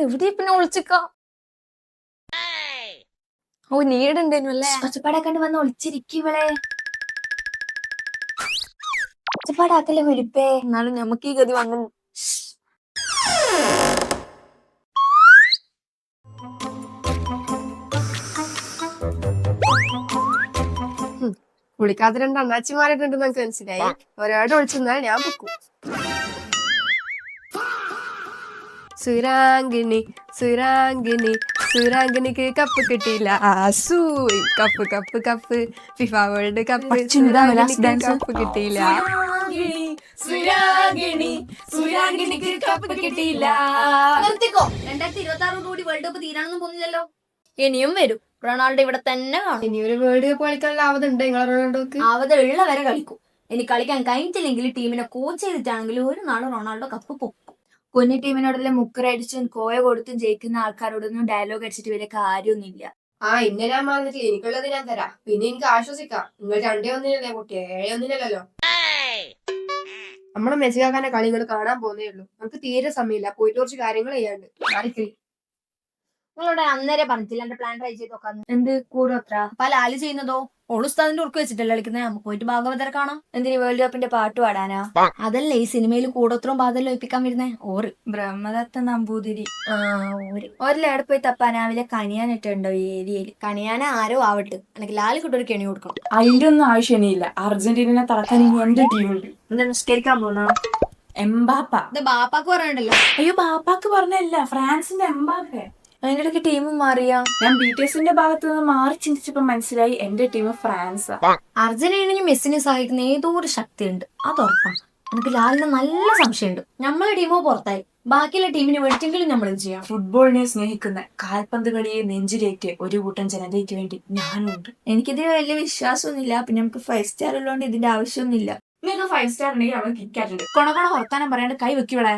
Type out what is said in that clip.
എവിടെ പിന്നെ ഒളിച്ചിക്ക? ഓ നീടുണ്ടേനു അല്ലേ? ഒച്ചപ്പാടാക്കാണ്ട് വന്ന് ഒളിച്ചിരിക്കുവളെ. ഒച്ചപ്പാടാക്കല്ലേ വിളിപ്പേ. എന്നാലും ഞമ്മക്ക് ഈ ഗതി വന്നു. വിളിക്കാത്ത രണ്ട് അണ്ണാച്ചിമാരായിട്ടുണ്ട് നമുക്ക് മനസ്സിലായി. ഒരാട് ഒളിച്ചെന്നാൽ ഞാൻ പൊക്കും. സുരാങ്കിണി സുരാങ്കിണി സുരാങ്കിണിക്ക് കപ്പ് കിട്ടിയില്ല. Cup cup cup FIFA world cup cup കിട്ടിയില്ല. സുരാങ്കിണിക്ക് കപ്പ് കിട്ടിയില്ല. 2026 കൂടി വേൾഡ് കപ്പ് തീരാനൊന്നും പോകുന്നില്ലല്ലോ. ഇനിയും വരും. റൊണാൾഡോ ഇവിടെ തന്നെ കാണും. ഇനി ഒരു വേൾഡ് കപ്പ് കളിക്കാനുള്ള ആവതുണ്ട് നിങ്ങളെ റൊണാൾഡോക്ക്? അവതുള്ള വരെ കളിക്കും. ഇനി കളിക്കാൻ കഴിഞ്ഞിട്ടില്ലെങ്കിൽ ടീമിനെ കോച്ച് ചെയ്തിട്ടാണെങ്കിൽ ഒരു നാള് റൊണാൾഡോ കപ്പ് പൊക്കും. കുഞ്ഞു ടീമിനോടെല്ലാം മുക്കറടിച്ചും കോയ കൊടുത്തും ജയിക്കുന്ന ആൾക്കാരോടൊന്നും ഡയലോഗ് അടിച്ചിട്ട് വലിയ കാര്യമൊന്നുമില്ല. ഇന്ന ഞാൻ വന്നിട്ടില്ല, എനിക്കുള്ളത് ഞാൻ തരാം. പിന്നെ എനിക്ക് ആശ്വസിക്കാം, നിങ്ങൾ 2-1 കുട്ടി 7-1 നമ്മളെ മെസ്സിക്കാക്കാന്റെ കളികൾ കാണാൻ പോകുന്നേ ഉള്ളൂ. നമുക്ക് തീരെ സമയമില്ല, പോയിട്ട് കുറച്ച് കാര്യങ്ങൾ ചെയ്യാണ്ട്. നിങ്ങളോട് അന്നേരം പറഞ്ഞിട്ടില്ല എന്റെ പ്ലാൻ ട്രൈ ചെയ്ത് നോക്കാന്ന്. എന്ത് കൂടോത്ര? അപ്പൊ ലാല് ചെയ്യുന്നതോ ഓളുസ്താദിന്റെ ഉറക്ക് വെച്ചിട്ടല്ലേ കളിക്കുന്നത്. നമുക്ക് പോയിട്ട് ഭാഗവതരെ കാണാം. എന്തിന് വേൾഡ് കപ്പിന്റെ പാട്ട് പാടാനാ? അതല്ലേ ഈ സിനിമയിൽ കൂടോത്രവും ബാധലും ഒപ്പിക്കാൻ വരുന്നേ. ഓറ് ബ്രഹ്മദത്ത നമ്പൂതിരി. ഓര് ഒരിലവിടെ പോയി തപ്പാനാവിലെ കണിയാനിട്ടുണ്ടോ ഈ ഏരിയയില്? കണിയാനെ ആരോ ആവട്ടെ, എനിക്ക് ലാല് കിട്ടൊരു കെണി കൊടുക്കണം. അതിന്റെ ഒന്നും ആവശ്യമില്ല. അർജന്റീനനെ തളക്കാൻ ഇനി എന്റെ ടീമുണ്ട്. എന്താ നിസ്കരിക്കാൻ പോന്നാ? എംബാപ്പ. ഇത് ബാപ്പാക്ക് പറയണ്ടല്ലോ. അയ്യോ, ബാപ്പാക്ക് പറഞ്ഞല്ല, ഫ്രാൻസിന്റെ എംബാപ്പെ. അതിന്റെ ഇടയ്ക്ക് ടീം മാറിയാ? ഞാൻ ബിടിഎസിന്റെ ഭാഗത്ത് നിന്ന് മാറി ചിന്തിച്ചപ്പോ മനസ്സിലായി എന്റെ ടീം ഫ്രാൻസാ. അർജന്റീനയും മെസ്സിനെ സഹായിക്കുന്ന ഏതോ ഒരു ശക്തി ഉണ്ട്, അത് ഉറപ്പാണ്. എനിക്ക് ലാലിന് നല്ല സംശയമുണ്ട്. നമ്മളെ ടീമോ പുറത്തായി, ബാക്കിയുള്ള ടീമിന് വേണ്ടിയെങ്കിലും നമ്മളെന്ത് ചെയ്യാം? ഫുട്ബോളിനെ സ്നേഹിക്കുന്ന കാൽപന്ത് കളിയെ നെഞ്ചിലേറ്റ് ഒരു കൂട്ടം ജനതയ്ക്ക് വേണ്ടി ഞാനുണ്ട്. എനിക്കിതിന് വലിയ വിശ്വാസമൊന്നുമില്ല. പിന്നെ നമുക്ക് 5 സ്റ്റാർ ഉള്ളതുകൊണ്ട് ഇതിന്റെ ആവശ്യമൊന്നുമില്ല. നിങ്ങൾക്ക് 5 സ്റ്റാർ ഉണ്ടെങ്കിൽ അവിടെ കിക്കാറ്റുണ്ട്. കൊണ വർത്താനം പറയാണ്ട് കൈ വെക്കുവളെ.